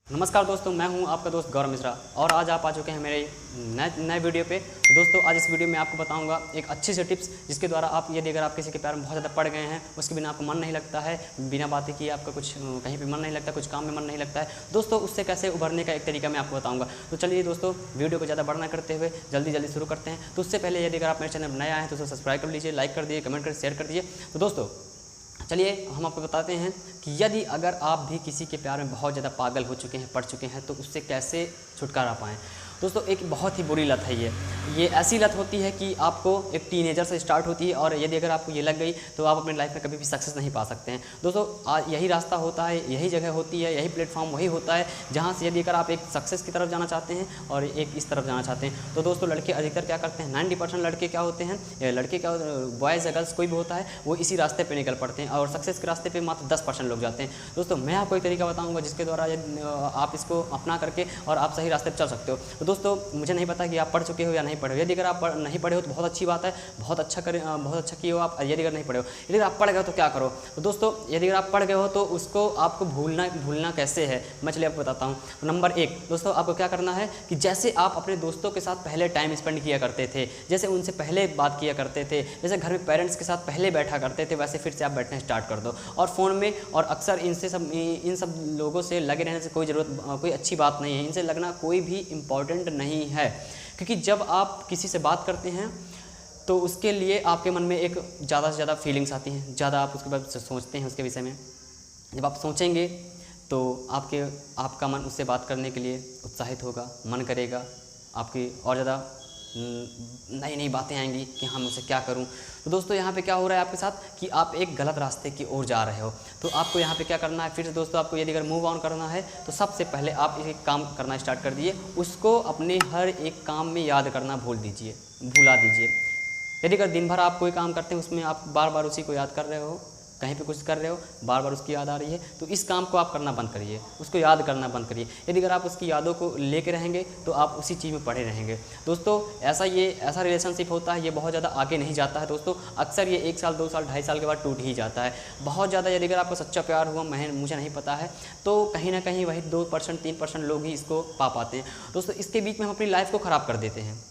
नमस्कार दोस्तों, मैं हूं आपका दोस्त गौरव मिश्रा और आज आप आ चुके हैं मेरे नए वीडियो पे। तो दोस्तों आज इस वीडियो में आपको बताऊंगा एक अच्छी सी टिप्स जिसके द्वारा आप यदि अगर आप किसी के प्यार में बहुत ज़्यादा पड़ गए हैं, उसके बिना आपको मन नहीं लगता है, बिना बातें किए आपका कुछ कहीं पे मन नहीं लगता, कुछ काम में मन नहीं लगता है दोस्तों, उससे कैसे उभरने का एक तरीका मैं आपको बताऊँगा। तो चलिए दोस्तों, वीडियो को ज़्यादा बड़ा करते हुए जल्दी शुरू करते हैं। तो उससे पहले यदि अगर आप मेरे चैनल में नए आए हैं तो उसे सब्सक्राइब कर लीजिए, लाइक कर दिए, कमेंट कर शेयर कर दीजिए। तो दोस्तों चलिए हम आपको बताते हैं कि यदि अगर आप भी किसी के प्यार में बहुत ज़्यादा पागल हो चुके हैं, पड़ चुके हैं, तो उससे कैसे छुटकारा पाएँ। दोस्तों एक बहुत ही बुरी लत है ये ऐसी लत होती है कि आपको एक टीनेजर से स्टार्ट होती है और यदि अगर आपको ये लग गई तो आप अपने लाइफ में कभी भी सक्सेस नहीं पा सकते हैं। दोस्तों यही रास्ता होता है, यही जगह होती है, यही प्लेटफॉर्म वही होता है जहाँ से यदि अगर आप एक सक्सेस की तरफ जाना चाहते हैं और एक इस तरफ जाना चाहते हैं। तो दोस्तों लड़के अधिकतर क्या करते हैं, 90% लड़के क्या होते हैं, लड़के क्या बॉयज़ या गर्ल्स कोई भी होता है वो इसी रास्ते पर निकल पड़ते हैं और सक्सेस के रास्ते पर मात्र 10% लोग जाते हैं। दोस्तों मैं आपको एक तरीका बताऊँगा जिसके द्वारा आप इसको अपना करके और आप सही रास्ते पर चल सकते हो। तो दोस्तों मुझे नहीं पता कि आप पढ़ चुके हो या नहीं पढ़े हो। यदि अगर आप नहीं पढ़े हो तो बहुत अच्छी बात है, बहुत अच्छा किए हो आप। यदि अगर नहीं पढ़े हो, यदि आप पढ़ गए हो तो क्या करो। तो दोस्तों यदि अगर आप पढ़ गए हो तो उसको आपको भूलना कैसे है, मैं चलिए आपको बताता हूँ। नंबर 1 दोस्तों आपको क्या करना है कि जैसे आप अपने दोस्तों के साथ पहले टाइम स्पेंड किया करते थे, जैसे उनसे पहले बात किया करते थे, जैसे घर में पेरेंट्स के साथ पहले बैठा करते थे, वैसे फिर से आप बैठना स्टार्ट कर दो। और फ़ोन में और अक्सर इन सब लोगों से लगे रहने से कोई अच्छी बात नहीं है, इनसे लगना कोई भी इम्पॉर्टेंट नहीं है। क्योंकि जब आप किसी से बात करते हैं तो उसके लिए आपके मन में एक ज़्यादा से ज़्यादा फीलिंग्स आती हैं, ज़्यादा आप उसके बारे में सोचते हैं, उसके विषय में जब आप सोचेंगे तो आपका मन उससे बात करने के लिए उत्साहित होगा, मन करेगा, आपकी और ज़्यादा नई बातें आएंगी कि हम उसे क्या करूं। तो दोस्तों यहाँ पे क्या हो रहा है आपके साथ कि आप एक गलत रास्ते की ओर जा रहे हो। तो आपको यहाँ पे क्या करना है, फिर से दोस्तों आपको यदि अगर मूव ऑन करना है तो सबसे पहले आप एक काम करना स्टार्ट कर दीजिए, उसको अपने हर एक काम में याद करना भुला दीजिए। यदि अगर दिन भर आप कोई काम करते हैं उसमें आप बार बार उसी को याद कर रहे हो, कहीं पे कुछ कर रहे हो, बार बार उसकी याद आ रही है, तो इस काम को आप करना बंद करिए, उसको याद करना बंद करिए। यदि अगर आप उसकी यादों को लेके रहेंगे तो आप उसी चीज़ में पड़े रहेंगे। दोस्तों ऐसा रिलेशनशिप होता है, ये बहुत ज़्यादा आगे नहीं जाता है दोस्तों। अक्सर ये 1 साल 2 साल 2.5 साल के बाद टूट ही जाता है। बहुत ज़्यादा यदि अगर आपका सच्चा प्यार हुआ, मुझे नहीं पता है, तो कहीं ना कहीं वही 2% 3% लोग ही इसको पा पाते हैं। दोस्तों इसके बीच में हम अपनी लाइफ को ख़राब कर देते हैं।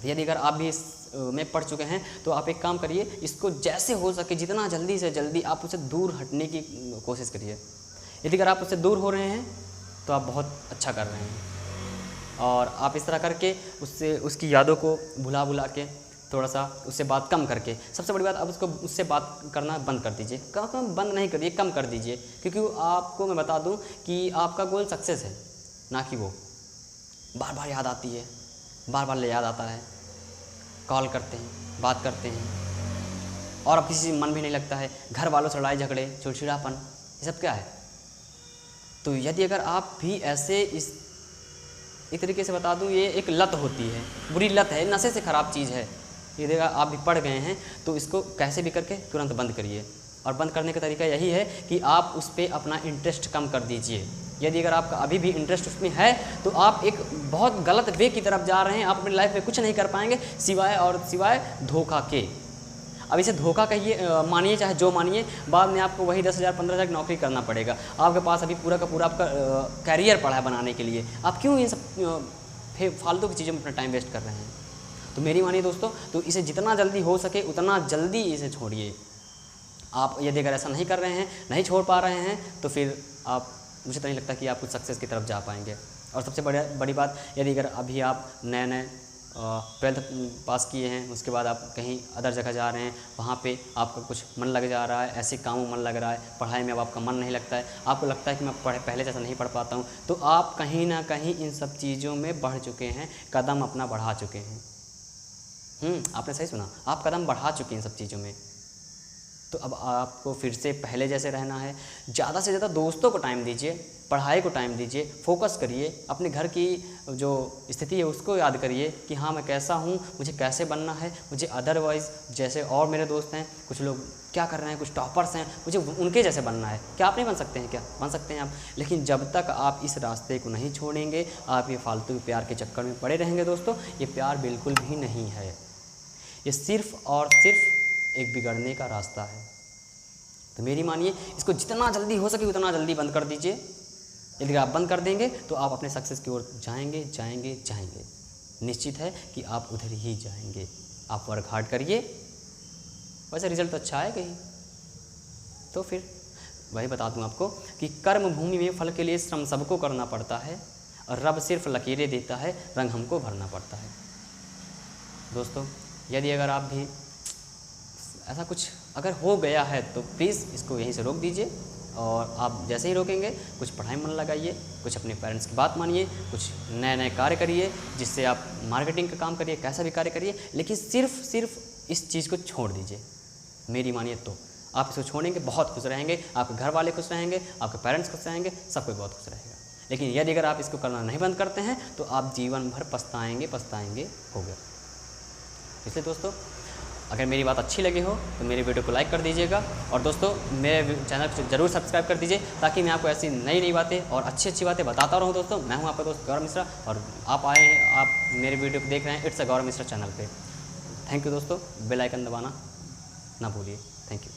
यदि अगर आप भी इस में पढ़ चुके हैं तो आप एक काम करिए, इसको जैसे हो सके जितना जल्दी से जल्दी आप उससे दूर हटने की कोशिश करिए। यदि अगर आप उससे दूर हो रहे हैं तो आप बहुत अच्छा कर रहे हैं और आप इस तरह करके उसकी यादों को भुला के थोड़ा सा उससे बात कम करके, सबसे बड़ी बात आप उससे बात करना बंद कर दीजिए। कम बंद नहीं करिए, कम कर दीजिए, क्योंकि आपको मैं बता दूं कि आपका गोल सक्सेस है, ना कि वो। बार बार याद आती है, बार बार याद आता है, कॉल करते हैं, बात करते हैं और अब किसी से मन भी नहीं लगता है, घर वालों से लड़ाई झगड़े, चिड़चिड़ापन, ये सब क्या है। तो यदि अगर आप भी ऐसे एक तरीके से बता दूं, ये एक लत होती है, बुरी लत है, नशे से ख़राब चीज़ है। यदि अगर आप भी पड़ गए हैं तो इसको कैसे भी करके तुरंत बंद करिए। और बंद करने का तरीका यही है कि आप उस पर अपना इंटरेस्ट कम कर दीजिए। यदि अगर आपका अभी भी इंटरेस्ट उसमें है तो आप एक बहुत गलत वे की तरफ जा रहे हैं, आप अपनी लाइफ में कुछ नहीं कर पाएंगे सिवाय धोखा के। अब इसे धोखा कहिए, मानिए चाहे जो मानिए, बाद में आपको वही 10,000 15,000 की नौकरी करना पड़ेगा। आपके पास अभी पूरा का पूरा आपका कैरियर पड़ा है बनाने के लिए, आप क्यों इन सब फालतू की चीज़ों में अपना टाइम वेस्ट कर रहे हैं। तो मेरी मानिए दोस्तों, तो इसे जितना जल्दी हो सके उतना जल्दी इसे छोड़िए। आप यदि अगर ऐसा नहीं कर रहे हैं, नहीं छोड़ पा रहे हैं, तो फिर मुझे तो नहीं लगता कि आप कुछ सक्सेस की तरफ जा पाएंगे। और सबसे बड़ी बात, यदि अगर अभी आप नए 12th पास किए हैं, उसके बाद आप कहीं अदर जगह जा रहे हैं, वहाँ पे आपका कुछ मन लग जा रहा है, ऐसे कामों में मन लग रहा है, पढ़ाई में अब आपका मन नहीं लगता है, आपको लगता है कि मैं पहले जैसा नहीं पढ़ पाता हूँ, तो आप कहीं ना कहीं इन सब चीज़ों में बढ़ चुके हैं, कदम अपना बढ़ा चुके हैं। आपने सही सुना, आप कदम बढ़ा चुके हैं इन सब चीज़ों में। तो अब आपको फिर से पहले जैसे रहना है। ज़्यादा से ज़्यादा दोस्तों को टाइम दीजिए, पढ़ाई को टाइम दीजिए, फोकस करिए, अपने घर की जो स्थिति है उसको याद करिए कि हाँ मैं कैसा हूँ, मुझे कैसे बनना है, मुझे अदरवाइज़ जैसे और मेरे दोस्त हैं, कुछ लोग क्या कर रहे हैं, कुछ टॉपर्स हैं, मुझे उनके जैसे बनना है। क्या आप नहीं बन सकते हैं? क्या बन सकते हैं आप, लेकिन जब तक आप इस रास्ते को नहीं छोड़ेंगे, आप ये फालतू प्यार के चक्कर में पड़े रहेंगे। दोस्तों ये प्यार बिल्कुल भी नहीं है, ये सिर्फ़ और सिर्फ एक बिगड़ने का रास्ता है। तो मेरी मानिए, इसको जितना जल्दी हो सके उतना जल्दी बंद कर दीजिए यदि आप बंद कर देंगे तो आप अपने सक्सेस की ओर जाएंगे जाएंगे जाएंगे, निश्चित है कि आप उधर ही जाएंगे। आप वर्क हार्ड करिए, वैसे रिजल्ट तो अच्छा है कहीं। तो फिर वही बता दूं आपको कि कर्म भूमि में फल के लिए श्रम सबको करना पड़ता है और रब सिर्फ लकीरें देता है, रंग हमको भरना पड़ता है। दोस्तों, यदि अगर आप भी ऐसा कुछ अगर हो गया है तो प्लीज़ इसको यहीं से रोक दीजिए, और आप जैसे ही रोकेंगे कुछ पढ़ाई में मन लगाइए, कुछ अपने पेरेंट्स की बात मानिए, कुछ नए नए कार्य करिए, जिससे आप मार्केटिंग का काम करिए, कैसा भी कार्य करिए, लेकिन सिर्फ इस चीज़ को छोड़ दीजिए। मेरी मानिए तो आप इसको छोड़ेंगे, बहुत खुश रहेंगे, आपके घर वाले खुश रहेंगे, आपके पेरेंट्स खुश रहेंगे, सब कोई बहुत खुश रहेगा। लेकिन यदि अगर आप इसको करना नहीं बंद करते हैं तो आप जीवन भर पछताएंगे हो गया। इसलिए दोस्तों, अगर मेरी बात अच्छी लगी हो तो मेरे वीडियो को लाइक कर दीजिएगा, और दोस्तों मेरे चैनल को ज़रूर सब्सक्राइब कर दीजिए, ताकि मैं आपको ऐसी नई नई बातें और अच्छी बातें बताता रहूँ। दोस्तों, मैं हूँ आपका दोस्त गौरव मिश्रा, और आप मेरे वीडियो को देख रहे हैं it's a Gaurav Mishra channel पे। थैंक यू दोस्तों, बेल आइकन दबाना ना भूलिए। Thank you.